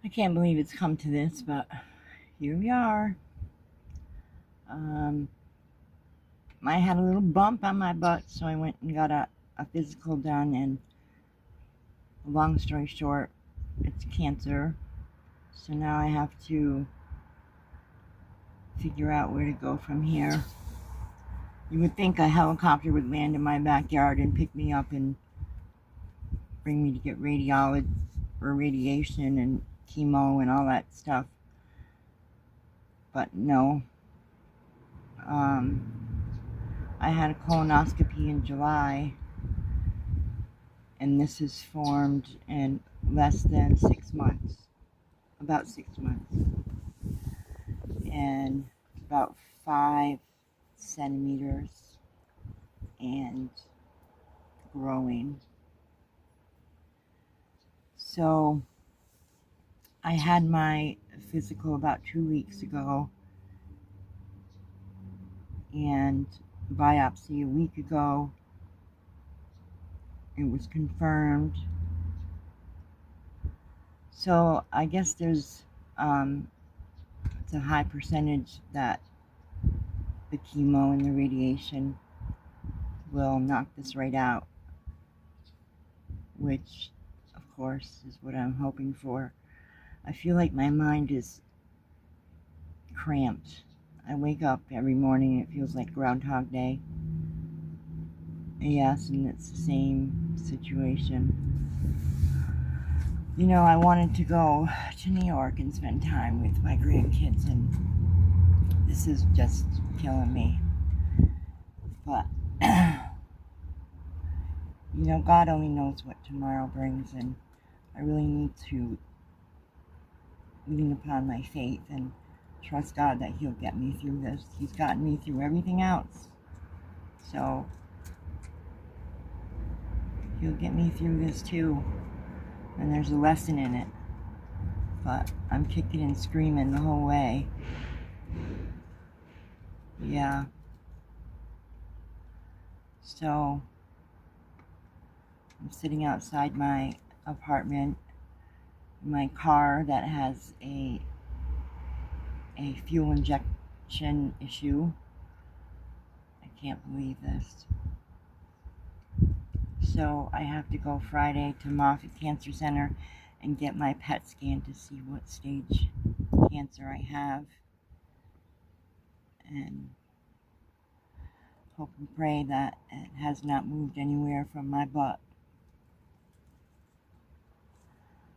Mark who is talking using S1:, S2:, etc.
S1: I can't believe it's come to this, but here we are. I had a little bump on my butt, so I went and got a physical done, and long story short, it's cancer. So now I have to figure out where to go from here. You would think a helicopter would land in my backyard and pick me up and bring me to get radiation and chemo and all that stuff. But no. I had a colonoscopy in July, and this is formed in less than 6 months. About 6 months. And about 5 centimeters and growing. So I had my physical about 2 weeks ago and biopsy a week ago. It was confirmed. So I guess there's it's a high percentage that the chemo and the radiation will knock this right out, which of course is what I'm hoping for. I feel like my mind is cramped. I wake up every morning and it feels like Groundhog Day. Yes, and it's the same situation. You know, I wanted to go to New York and spend time with my grandkids, and this is just killing me. But, you know, God only knows what tomorrow brings, and I really need to lean upon my faith and trust God that He'll get me through this. He's gotten me through everything else. So He'll get me through this too. And there's a lesson in it. But I'm kicking and screaming the whole way. Yeah. So I'm sitting outside my apartment, my car that has a fuel injection issue. I can't believe this. So I have to go Friday to Moffitt Cancer Center and get my PET scan to see what stage cancer I have, and hope and pray that it has not moved anywhere from my butt.